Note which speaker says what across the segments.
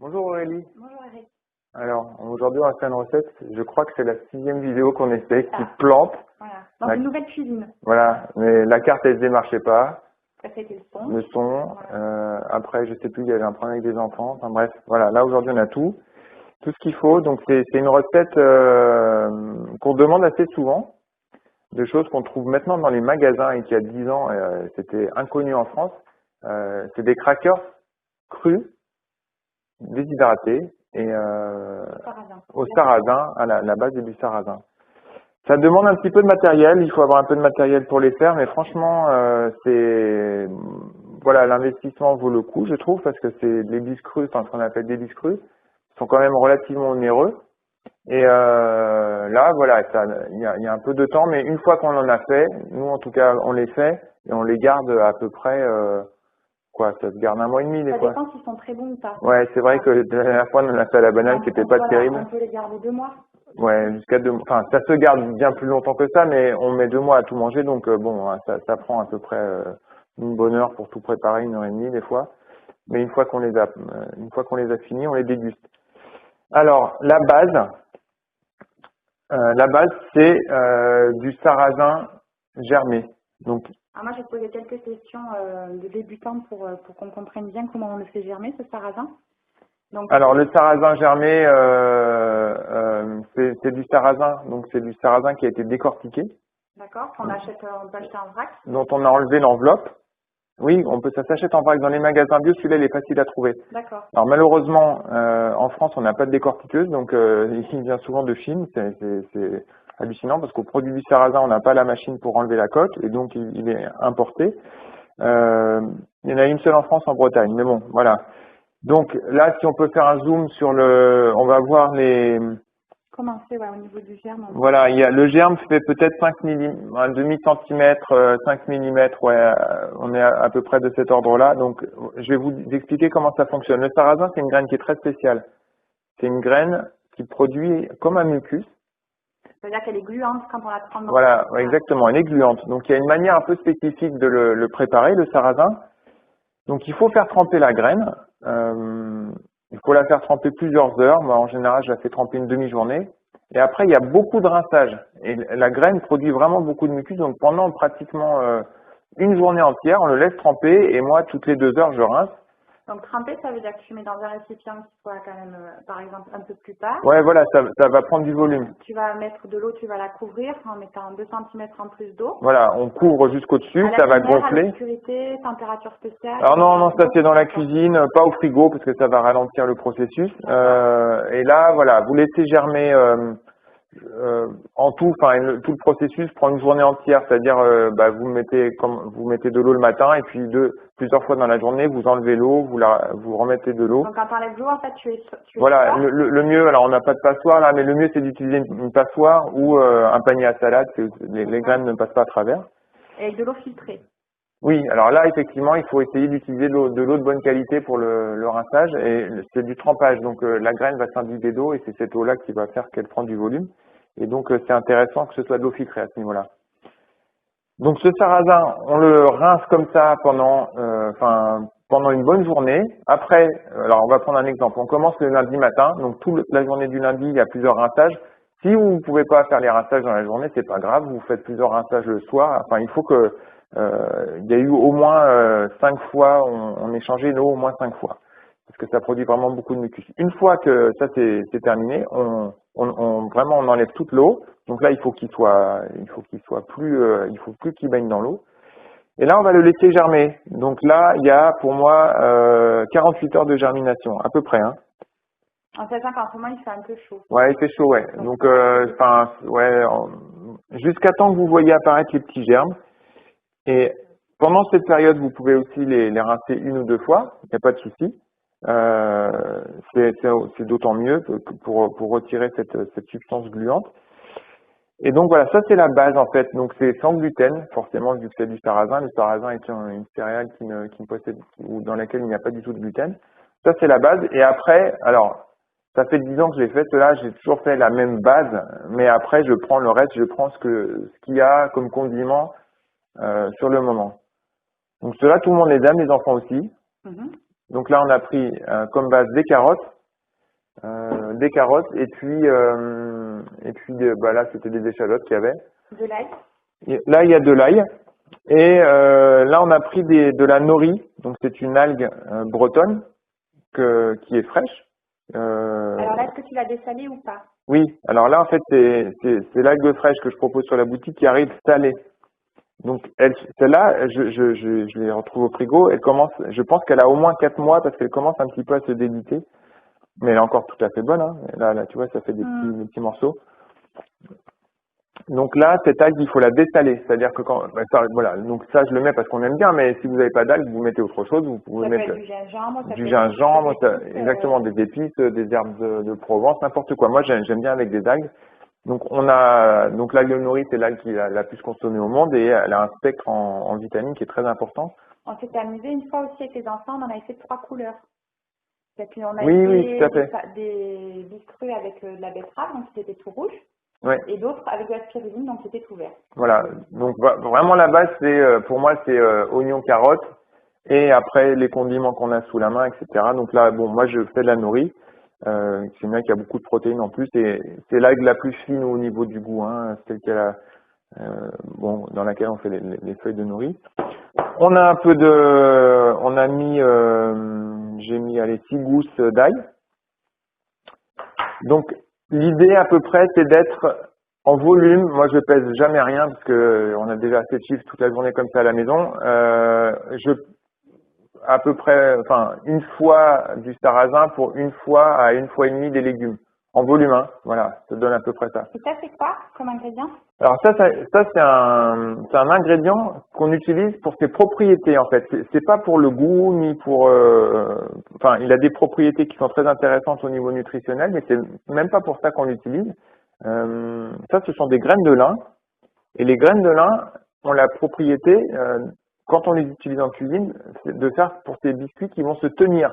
Speaker 1: Bonjour Aurélie.
Speaker 2: Bonjour Eric.
Speaker 1: Alors, aujourd'hui on va faire une recette. Je crois que c'est la 6e vidéo qu'on essaie qui
Speaker 2: Ah.
Speaker 1: plante.
Speaker 2: Voilà, dans
Speaker 1: La-
Speaker 2: une nouvelle cuisine.
Speaker 1: Voilà, mais la carte elle ne marchait pas.
Speaker 2: Ça c'était le son.
Speaker 1: Le son.
Speaker 2: Voilà.
Speaker 1: Après, je sais plus, il y avait un problème avec des enfants. Enfin bref, voilà. Là aujourd'hui on a tout ce qu'il faut. Donc c'est une recette qu'on demande assez souvent, de choses qu'on trouve maintenant dans les magasins et qui il y a 10 ans c'était inconnu en France. C'est des crackers crus, déshydratés et
Speaker 2: Sarrasin.
Speaker 1: au sarrasin, à la base c'est du sarrasin. Ça demande un petit peu de matériel, il faut avoir un peu de matériel pour les faire, mais franchement, voilà, l'investissement vaut le coup, je trouve, parce que c'est des bis crus, enfin ce qu'on appelle des bis crus, sont quand même relativement onéreux. Et là, voilà, il y a un peu de temps, mais une fois qu'on en a fait, nous en tout cas, on les fait et on les garde à peu près, ça se garde un mois et demi des
Speaker 2: Ça
Speaker 1: fois.
Speaker 2: dépend s'ils sont très bons ou pas.
Speaker 1: Ouais, c'est vrai que la dernière fois, on en a fait à la banane qui était pas terrible.
Speaker 2: On peut les garder 2 mois.
Speaker 1: Ouais, jusqu'à 2 mois. Enfin, ça se garde bien plus longtemps que ça, mais on met 2 mois à tout manger, donc bon, hein, ça prend à peu près une bonne heure pour tout préparer, 1 heure et demie des fois. Mais une fois qu'on les a finis, on les déguste. Alors, la base, c'est du sarrasin germé. Donc,
Speaker 2: Alors moi, j'ai posé quelques questions de débutants pour qu'on comprenne bien comment on le fait germer, ce sarrasin. Donc,
Speaker 1: alors le sarrasin germé, c'est du sarrasin, donc c'est du sarrasin qui a été décortiqué,
Speaker 2: d'accord, on peut acheter en vrac.
Speaker 1: dont on a enlevé l'enveloppe. Oui, ça s'achète en vrac dans les magasins bio, celui-là il est facile à trouver.
Speaker 2: D'accord.
Speaker 1: Alors malheureusement, en France, on n'a pas de décortiqueuse, donc il vient souvent de Chine, c'est hallucinant parce qu'au produit du sarrasin, on n'a pas la machine pour enlever la coque et donc il est importé. Il y en a une seule en France, en Bretagne, mais bon, voilà. Donc là, si on peut faire un zoom sur on va voir
Speaker 2: Commencer au niveau du germe.
Speaker 1: voilà, le germe fait peut-être 5 mm, un demi-centimètre, 5 mm, ouais, on est à peu près de cet ordre-là. Donc, je vais vous expliquer comment ça fonctionne. Le sarrasin, c'est une graine qui est très spéciale. C'est une graine qui produit comme un mucus.
Speaker 2: C'est-à-dire qu'elle est gluante quand on la prend dans
Speaker 1: Voilà, ouais, exactement, elle est gluante. Donc, il y a une manière un peu spécifique de le préparer, le sarrasin. Donc, il faut faire tremper la graine. Il faut la faire tremper plusieurs heures. Moi, en général, je la fais tremper une demi-journée. Et après, il y a beaucoup de rinçage. Et la graine produit vraiment beaucoup de mucus. Donc, pendant pratiquement une journée entière, on le laisse tremper. Et moi, toutes les 2 heures, je rince.
Speaker 2: Donc tremper, ça veut dire que tu mets dans un récipient qui soit quand même, par exemple, un peu plus bas.
Speaker 1: Ouais, voilà, ça va prendre du volume.
Speaker 2: Tu vas mettre de l'eau, tu vas la couvrir en mettant 2 cm en plus d'eau.
Speaker 1: Voilà, on couvre jusqu'au-dessus,
Speaker 2: À la
Speaker 1: ça va
Speaker 2: lumière,
Speaker 1: gonfler.
Speaker 2: à l'obscurité, température spéciale.
Speaker 1: Alors non, ça c'est dans la cuisine, pas au frigo parce que ça va ralentir le processus. Et là, voilà, vous laissez germer en tout, tout le processus prend une journée entière, c'est-à-dire vous mettez de l'eau le matin et puis plusieurs fois dans la journée, vous enlevez l'eau, vous remettez de l'eau.
Speaker 2: Donc quand tu enlèves l'eau, en fait, tu es
Speaker 1: Voilà, le mieux, alors on n'a pas de passoire là, mais le mieux c'est d'utiliser une passoire ou un panier à salade, que les graines ne passent pas à travers.
Speaker 2: Et avec de l'eau filtrée.
Speaker 1: Oui, alors là effectivement, il faut essayer d'utiliser de l'eau de bonne qualité pour le rinçage et c'est du trempage, donc la graine va s'imbiber d'eau et c'est cette eau-là qui va faire qu'elle prend du volume. Et donc c'est intéressant que ce soit de l'eau filtrée à ce niveau-là. Donc ce sarrasin, on le rince comme ça pendant une bonne journée. Après, alors on va prendre un exemple. On commence le lundi matin, donc toute la journée du lundi, il y a plusieurs rinçages. Si vous ne pouvez pas faire les rinçages dans la journée, c'est pas grave, vous faites plusieurs rinçages le soir. Enfin, il faut que il y a eu au moins 5 fois, on ait changé l'eau au moins 5 fois, parce que ça produit vraiment beaucoup de mucus. Une fois que ça c'est terminé, vraiment on enlève toute l'eau. Donc là, il faut qu'il soit plus, il faut plus qu'il baigne dans l'eau. Et là, on va le laisser germer. Donc là, il y a pour moi 48 heures de germination, à peu près. Hein.
Speaker 2: En sachant qu'en ce moment, il fait un peu chaud.
Speaker 1: Ouais, il fait chaud, ouais. Donc, jusqu'à temps que vous voyez apparaître les petits germes. Et pendant cette période, vous pouvez aussi les rincer 1 ou 2 fois. Il n'y a pas de souci. C'est d'autant mieux pour retirer cette substance gluante. Et donc voilà, ça c'est la base en fait. Donc c'est sans gluten, forcément vu que c'est du sarrasin. Le sarrasin est une céréale qui ne possède ou dans laquelle il n'y a pas du tout de gluten. Ça c'est la base. Et après, alors ça fait 10 ans que je l'ai fait. Là, j'ai toujours fait la même base, mais après je prends le reste, je prends ce qu'il y a comme condiment sur le moment. Donc cela, tout le monde les aime, les enfants aussi. Donc là, on a pris comme base des carottes, et puis bah là, c'était des échalotes qu'il y avait.
Speaker 2: De l'ail.
Speaker 1: Là, il y a de l'ail. Et là, on a pris de la nori, donc c'est une algue bretonne qui est fraîche.
Speaker 2: Alors là, est-ce que tu l'as dessalée ou pas?
Speaker 1: Oui, alors là, en fait, c'est l'algue fraîche que je propose sur la boutique qui arrive salée. Donc, celle-là, je les retrouve au frigo. Elle commence, je pense qu'elle a au moins 4 mois parce qu'elle commence un petit peu à se déliter. Mais elle est encore tout à fait bonne. Hein. Là, tu vois, ça fait des petits morceaux. Donc là, cette algue, il faut la dessaler. C'est-à-dire que voilà. Donc ça, je le mets parce qu'on aime bien. Mais si vous n'avez pas d'algue, vous mettez autre chose. Vous pouvez mettre
Speaker 2: du gingembre,
Speaker 1: exactement, des épices, des herbes de Provence, n'importe quoi. Moi, j'aime bien avec des algues. Donc l'algue nori, c'est l'algue qui est la plus consommée au monde et elle a un spectre en vitamines qui est très important.
Speaker 2: On s'est amusé une fois aussi avec les enfants, on en avait fait 3 couleurs. Et puis on a
Speaker 1: oui, tout à fait.
Speaker 2: des biscuits avec de la betterave, donc c'était tout rouge.
Speaker 1: Ouais.
Speaker 2: Et d'autres avec de la spiruline, donc c'était tout vert.
Speaker 1: Voilà, donc vraiment la base, pour moi, c'est oignon, carotte, et après les condiments qu'on a sous la main, etc. Donc là, bon, moi je fais de la nori, c'est une algue qui a beaucoup de protéines en plus, et c'est l'algue la plus fine au niveau du goût, hein, celle dans laquelle on fait les feuilles de nori. On a j'ai mis 6 gousses d'ail. Donc l'idée à peu près, c'est d'être en volume. Moi, je pèse jamais rien parce que on a déjà assez de chiffres toute la journée comme ça à la maison. À peu près, une fois du sarrasin pour une fois à une fois et demie des légumes. En volume, hein. Voilà, ça donne à peu près ça.
Speaker 2: Et ça, c'est quoi comme ingrédient?
Speaker 1: Alors ça c'est un ingrédient qu'on utilise pour ses propriétés en fait. C'est pas pour le goût ni pour. Il a des propriétés qui sont très intéressantes au niveau nutritionnel, mais c'est même pas pour ça qu'on l'utilise. Ça, ce sont des graines de lin, et les graines de lin ont la propriété, quand on les utilise en cuisine, de faire pour ces biscuits qui vont se tenir,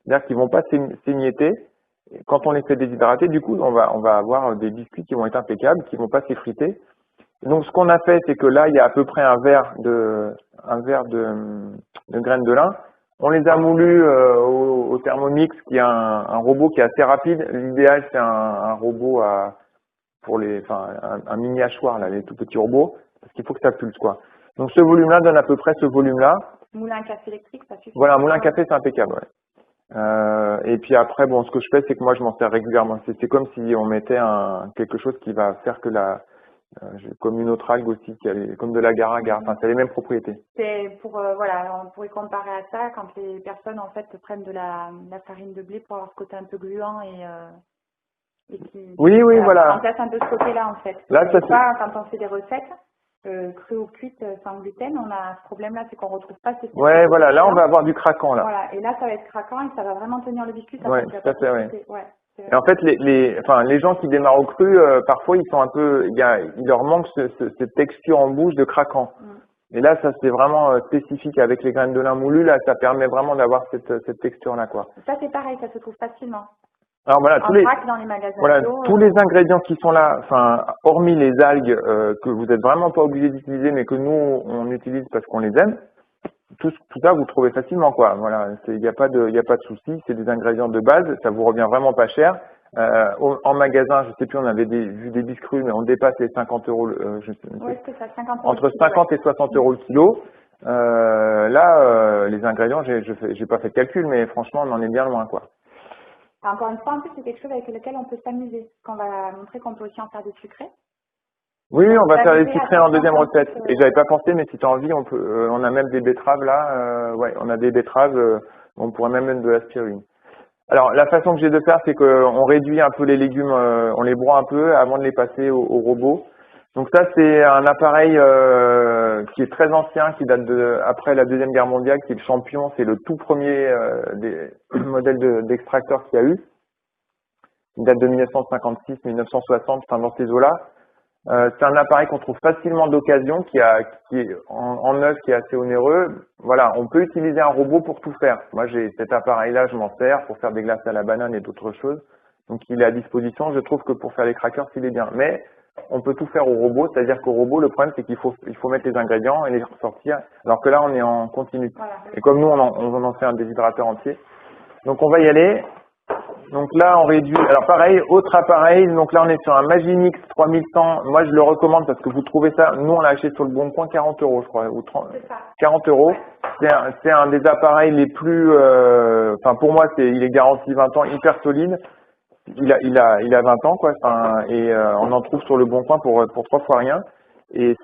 Speaker 1: c'est-à-dire qu'ils vont pas s'émietter. Quand on les fait déshydrater, du coup, on va avoir des biscuits qui vont être impeccables, qui vont pas s'effriter. Donc, ce qu'on a fait, c'est que là, il y a à peu près un verre de graines de lin. On les a moulus au Thermomix, qui est un robot qui est assez rapide. L'idéal, c'est un robot un mini hachoir, là, les tout petits robots, parce qu'il faut que ça pulse, quoi. Donc, ce volume-là donne à peu près ce volume-là.
Speaker 2: Moulin à café électrique, ça suffit.
Speaker 1: Voilà, moulin à café, c'est impeccable, ouais. Et puis après, ce que je fais, c'est que moi, je m'en sers régulièrement. C'est comme si on mettait quelque chose qui va faire que comme une autre algue aussi, comme de l'agar-agar. Enfin, c'est les mêmes propriétés.
Speaker 2: C'est on pourrait comparer à ça quand les personnes, en fait, prennent de la farine de blé pour avoir ce côté un peu gluant et qui.
Speaker 1: Oui, voilà.
Speaker 2: On place un peu ce côté-là, en fait.
Speaker 1: Là,
Speaker 2: quand on fait des recettes, crues ou cuites sans gluten, on a ce problème-là, c'est qu'on retrouve pas ces.
Speaker 1: Ouais, voilà, là on va avoir du craquant là.
Speaker 2: Voilà, et là ça va être craquant et ça va vraiment tenir le biscuit.
Speaker 1: Ouais, tout à fait, ouais. Et en fait, les gens qui démarrent au cru, parfois ils sont un peu, il leur manque cette texture en bouche de craquant. Et là, ça c'est vraiment spécifique avec les graines de lin moulues, là, ça permet vraiment d'avoir cette texture-là, quoi.
Speaker 2: Ça c'est pareil, ça se trouve facilement.
Speaker 1: Alors voilà,
Speaker 2: dans les magasins
Speaker 1: tous les ingrédients qui sont là, hormis les algues que vous n'êtes vraiment pas obligé d'utiliser, mais que nous on utilise parce qu'on les aime, tout ça vous trouvez facilement, quoi. Voilà, il n'y a pas de souci, c'est des ingrédients de base, ça vous revient vraiment pas cher. En magasin, je sais plus, on avait vu des biscuits, mais on dépasse les 50 euros.
Speaker 2: C'est ça, 50 euros
Speaker 1: entre 50 et 60 euros le kilo. Les ingrédients, j'ai pas fait de calcul, mais franchement, on en est bien loin, quoi.
Speaker 2: Encore une fois, en plus, c'est quelque chose avec lequel on peut s'amuser. On va montrer qu'on peut aussi en faire des sucrés.
Speaker 1: Oui, on va faire des sucrés en deuxième recette. Et j'avais pas pensé, mais si tu as envie, on a même des betteraves là. On a des betteraves. On pourrait même mettre de la spiruline. Alors, la façon que j'ai de faire, c'est qu'on réduit un peu les légumes, on les broie un peu avant de les passer au robot. Donc ça, c'est un appareil qui est très ancien, qui date après la Deuxième Guerre mondiale, qui est le Champion. C'est le tout premier des modèles d'extracteur qu'il y a eu. Il date de 1956-1960, dans ces eaux-là. C'est un appareil qu'on trouve facilement d'occasion, qui est en neuf, qui est assez onéreux. Voilà, on peut utiliser un robot pour tout faire. Moi, j'ai cet appareil-là, je m'en sers pour faire des glaces à la banane et d'autres choses. Donc, il est à disposition. Je trouve que pour faire les crackers, il est bien. Mais on peut tout faire au robot, c'est-à-dire qu'au robot, le problème, c'est qu'il faut mettre les ingrédients et les ressortir, alors que là, on est en continu.
Speaker 2: Voilà.
Speaker 1: Et comme nous, on en fait un déshydrateur entier. Donc, on va y aller. Donc là, on réduit. Alors pareil, autre appareil. Donc là, on est sur un Magimix 3100. Moi, je le recommande parce que vous trouvez ça. Nous, on l'a acheté sur le Bon Coin 40 €, je crois, ou 30,
Speaker 2: C'est ça.
Speaker 1: 40 €. C'est un des appareils les plus. Enfin, pour moi, il est garanti 20 ans, hyper solide. Il a 20 ans, quoi. Enfin, et on en trouve sur le Bon Coin pour 3 fois rien. Et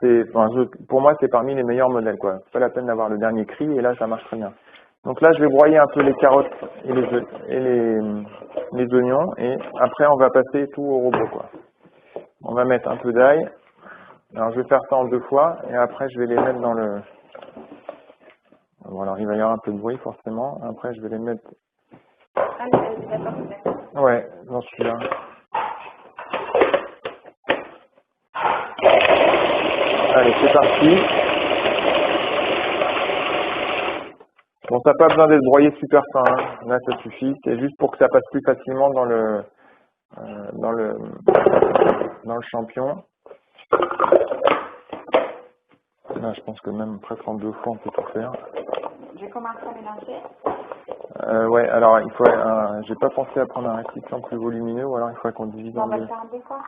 Speaker 1: pour moi, c'est parmi les meilleurs modèles, quoi. C'est pas la peine d'avoir le dernier cri. Et là, ça marche très bien. Donc là, je vais broyer un peu les carottes et les oignons et après, on va passer tout au robot, quoi. On va mettre un peu d'ail. Alors, je vais faire ça en 2 fois et après, je vais les mettre dans le... Bon, alors, il va y avoir un peu de bruit, forcément. Après, je vais les mettre...
Speaker 2: Allez, d'accord.
Speaker 1: Ouais, dans celui-là. Allez, c'est parti. Bon, ça n'a pas besoin d'être broyé super fin, hein. Là, ça suffit. C'est juste pour que ça passe plus facilement dans le champignon. Là, je pense que même presque en 2 fois, on peut tout faire.
Speaker 2: Je vais commencer à mélanger.
Speaker 1: Ouais, alors il faut. J'ai pas pensé à prendre un récipient plus volumineux, ou alors il faudrait qu'on divise
Speaker 2: Bon,
Speaker 1: en
Speaker 2: on va
Speaker 1: deux.
Speaker 2: le faire en 2 fois.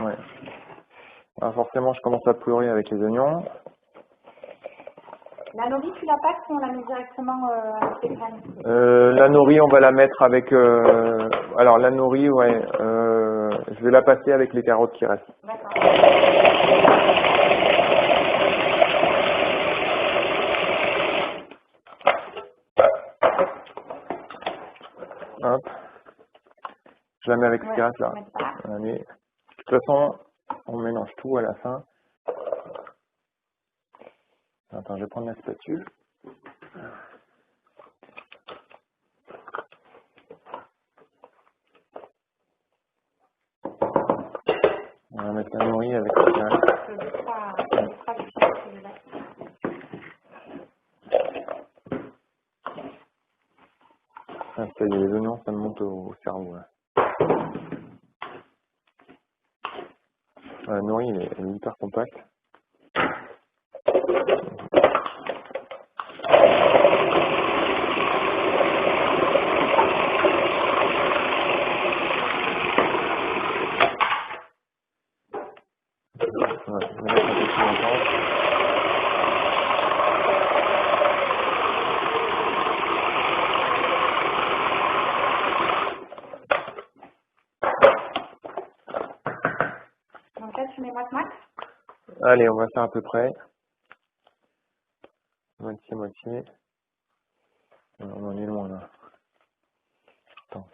Speaker 1: Ouais. Alors forcément, je commence à pleurer avec les oignons.
Speaker 2: La nori, tu la pâtes ou on la met directement avec les graines?
Speaker 1: La nori, on va la mettre avec. Alors la nori, ouais. Je vais la passer avec les carottes qui restent.
Speaker 2: D'accord.
Speaker 1: Hop. Je la mets avec ce qui reste là. Allez. De toute façon, on mélange tout à la fin. Attends, je vais prendre la spatule. On va mettre la nori avec ce qui reste. Ah, ça y est, les oignons, ça me monte au cerveau. Là. La nori, elle est hyper compacte. Ouais, je vais mettre un peu plus longtemps.
Speaker 2: Donc là, tu mets moite-moite.
Speaker 1: Allez, on va faire à peu près. Moitié. On en est loin là. Attends.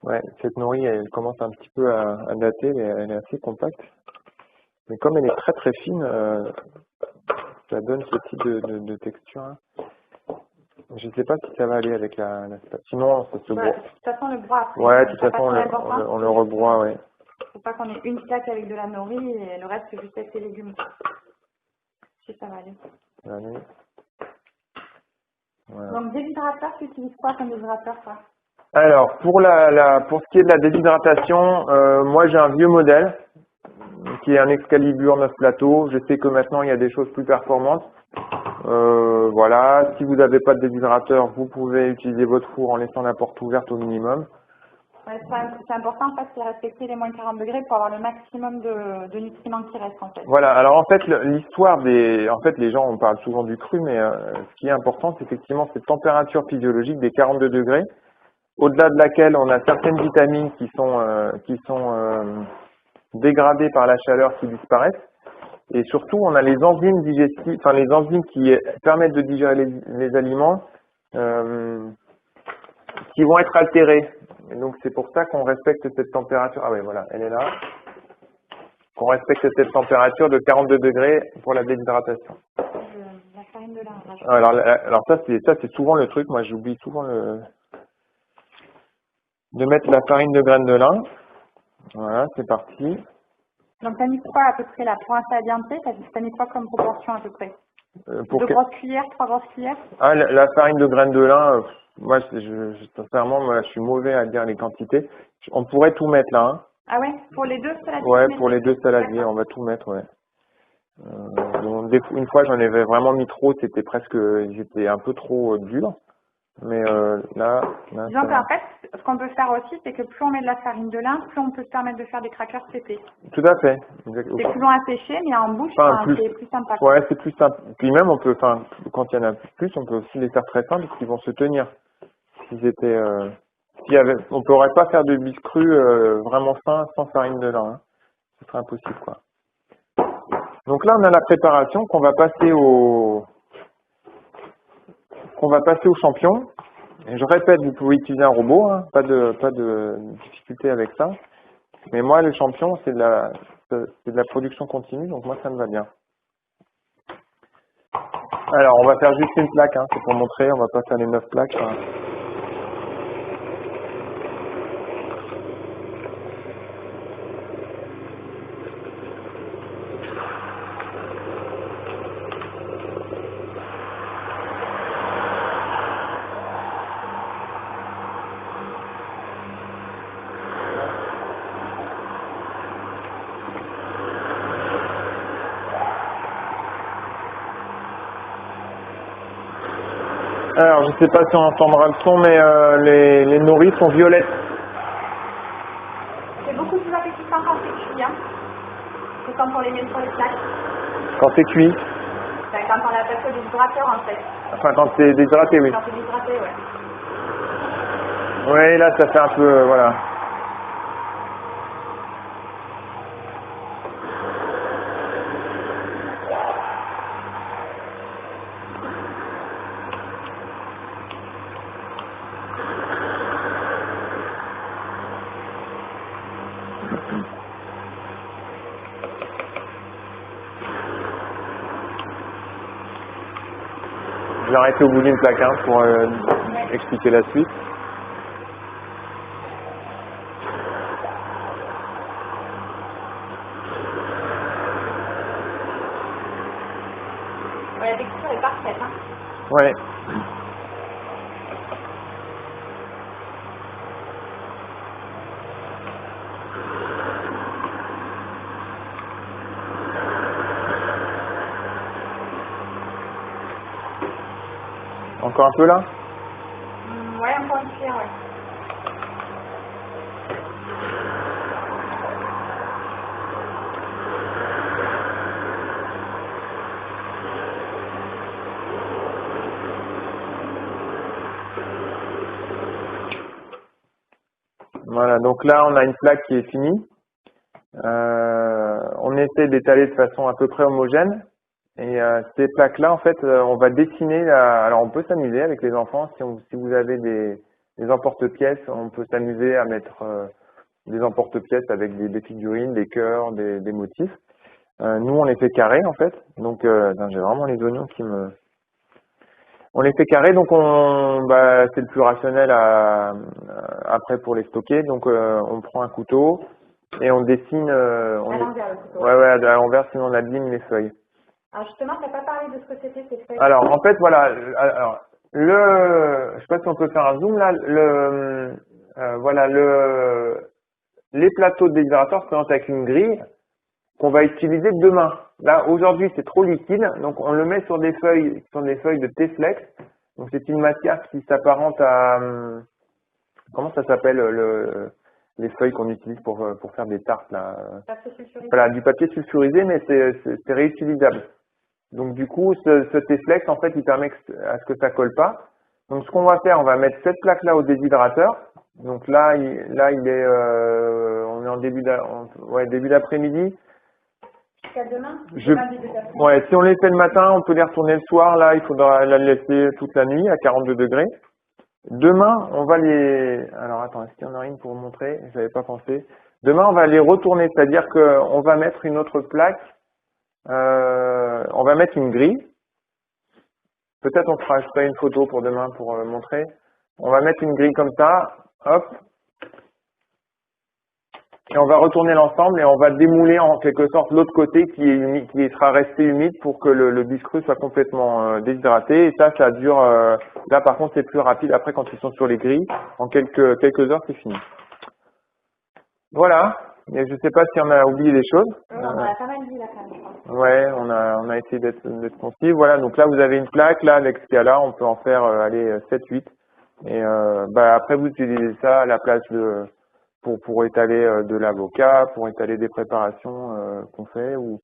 Speaker 1: Ouais, cette nori, elle commence un petit peu à dater, elle est assez compacte. Mais comme elle est très très fine, ça donne ce type de texture. Hein. Je ne sais pas si ça va aller avec la spatule. Sinon, ça se broie.
Speaker 2: De toute façon, le broie après.
Speaker 1: Ouais, de toute façon, on le rebroie, ouais.
Speaker 2: Faut pas qu'on ait une plaque avec de la nori et le reste juste avec les légumes. Si ça va aller.
Speaker 1: Allez. Voilà.
Speaker 2: Donc déshydrateur, tu utilises quoi comme déshydrateur, toi?
Speaker 1: Alors, pour ce qui est de la déshydratation, moi j'ai un vieux modèle qui est un Excalibur 9 plateau. Je sais que maintenant il y a des choses plus performantes. Voilà, si vous n'avez pas de déshydrateur, vous pouvez utiliser votre four en laissant la porte ouverte au minimum.
Speaker 2: Ouais, c'est important en fait, c'est respecter les moins 40 degrés pour avoir le maximum de nutriments qui restent en fait.
Speaker 1: Voilà, alors en fait l'histoire en fait les gens on parle souvent du cru, mais ce qui est important c'est effectivement cette température physiologique des 42 degrés, au-delà de laquelle on a certaines vitamines qui sont dégradées par la chaleur qui disparaissent. Et surtout, on a les enzymes digestives, enfin les enzymes qui permettent de digérer les aliments, qui vont être altérées. Et donc c'est pour ça qu'on respecte cette température. Ah oui, voilà, elle est là. Qu'on respecte cette température de 42 degrés pour la déshydratation.
Speaker 2: La farine de lin.
Speaker 1: Alors ça c'est souvent le truc. Moi, j'oublie souvent de mettre la farine de graines de lin. Voilà, c'est parti.
Speaker 2: Donc, tu as mis quoi à peu près là? Pour un salade entier, tu as mis quoi comme proportion à peu près? 2 grosses cuillères, 3 grosses cuillères?
Speaker 1: Ah, la farine de graines de lin, Moi, sincèrement, moi, je suis mauvais à dire les quantités. On pourrait tout mettre là, hein.
Speaker 2: Ah ouais, pour les deux saladiers?
Speaker 1: Ouais, pour les 2 saladiers, on va tout mettre, ouais. Donc, une fois, j'en avais vraiment mis trop, j'étais un peu trop dur. Mais là,
Speaker 2: Disons qu'en fait, ce qu'on peut faire aussi, c'est que plus on met de la farine de lin, plus on peut se permettre de faire des crackers pétés.
Speaker 1: tout à fait.
Speaker 2: C'est plus long à sécher, mais en bouche,
Speaker 1: Enfin,
Speaker 2: c'est plus sympa, quoi.
Speaker 1: ouais, c'est plus simple. Puis même, quand il y en a plus, on peut aussi les faire très simples parce qu'ils vont se tenir. S'ils étaient, on pourrait pas faire de biscuits vraiment fins sans farine de lin, hein. Ce serait impossible, quoi. Donc là, on a la préparation qu'on va passer au champion. Et je répète, vous pouvez utiliser un robot, hein, pas de difficulté avec ça. Mais moi, le champion, c'est de la production continue, donc moi, ça me va bien. Alors, on va faire juste une plaque, hein, c'est pour montrer, on va pas faire les 9 plaques, hein. Alors, je sais pas si on entendra le son, mais les nourrices sont violettes.
Speaker 2: C'est beaucoup plus appétissant quand c'est cuit, hein, que quand on les met sur les plaques.
Speaker 1: Quand c'est cuit.
Speaker 2: Enfin, quand on l'appelle que déshydrateur, en fait.
Speaker 1: Enfin, quand c'est déshydraté, oui.
Speaker 2: Quand c'est déshydraté, ouais.
Speaker 1: Oui, là, ça fait un peu, voilà. Je vais arrêter au bout d'une plaque, hein, pour expliquer la suite.
Speaker 2: Ouais, la texture est parfaite, hein.
Speaker 1: Ouais. Encore un peu là?
Speaker 2: Ouais, encore une cuillère, ouais.
Speaker 1: Voilà, donc là, on a une plaque qui est finie. On essaie d'étaler de façon à peu près homogène. Et ces plaques-là, en fait, on va dessiner. Alors, on peut s'amuser avec les enfants. Si vous avez des emporte-pièces, on peut s'amuser à mettre des emporte-pièces avec des figurines, des cœurs, des motifs. Nous, on les fait carrés, en fait. Donc, j'ai vraiment les oignons qui me... On les fait carrés, donc c'est le plus rationnel après pour les stocker. Donc, on prend un couteau et on dessine.
Speaker 2: À l'envers, le couteau.
Speaker 1: Ouais, à l'envers, sinon on abîme les feuilles.
Speaker 2: Alors justement, tu n'as pas parlé de ce que c'était ces feuilles.
Speaker 1: Alors, en fait, voilà. Alors, je sais pas si on peut faire un zoom là. Voilà, les plateaux de déshydrateur se présentent avec une grille qu'on va utiliser demain. Là, aujourd'hui, c'est trop liquide, donc on le met sur des feuilles, qui sont des feuilles de T-Flex. Donc, c'est une matière qui s'apparente à, comment ça s'appelle, les feuilles qu'on utilise pour faire des tartes, là.
Speaker 2: Papier sulfurisé.
Speaker 1: Voilà, du papier sulfurisé, mais c'est réutilisable. Donc, du coup, ce T-Flex, en fait, il permet à ce que ça colle pas. Donc, ce qu'on va faire, on va mettre cette plaque-là au déshydrateur. Donc là, il est, on est en début d'après-midi.
Speaker 2: Jusqu'à demain,
Speaker 1: ouais, si on les fait le matin, on peut les retourner le soir. Là, il faudra la laisser toute la nuit à 42 degrés. Demain, on va alors attends, est-ce qu'il y en a une pour vous montrer? Je n'avais pas pensé. Demain, on va les retourner, c'est-à-dire qu'on va mettre une autre plaque. On va mettre une grille. Peut-être je ferai une photo pour demain pour montrer. On va mettre une grille comme ça. Hop. Et on va retourner l'ensemble et on va démouler en quelque sorte l'autre côté qui est humide, qui sera resté humide pour que le biscuit soit complètement déshydraté. Et ça dure. Là, par contre, c'est plus rapide. Après, quand ils sont sur les grilles, en quelques heures, c'est fini. Voilà. Et je sais pas si on a oublié des choses.
Speaker 2: On a pas mal dit là quand même.
Speaker 1: Ouais, on a essayé d'être concis. Voilà. Donc là, vous avez une plaque. Là, avec ce qu'il y a là, on peut en faire aller 7, 8. Et après, vous utilisez ça à la place de pour étaler de l'avocat, pour étaler des préparations qu'on fait ou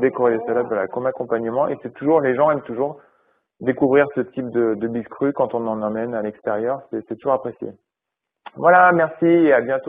Speaker 1: décorer les salades, voilà, comme accompagnement. Et c'est toujours, les gens aiment toujours découvrir ce type de biscuits quand on en emmène à l'extérieur. C'est toujours apprécié. Voilà, merci et à bientôt.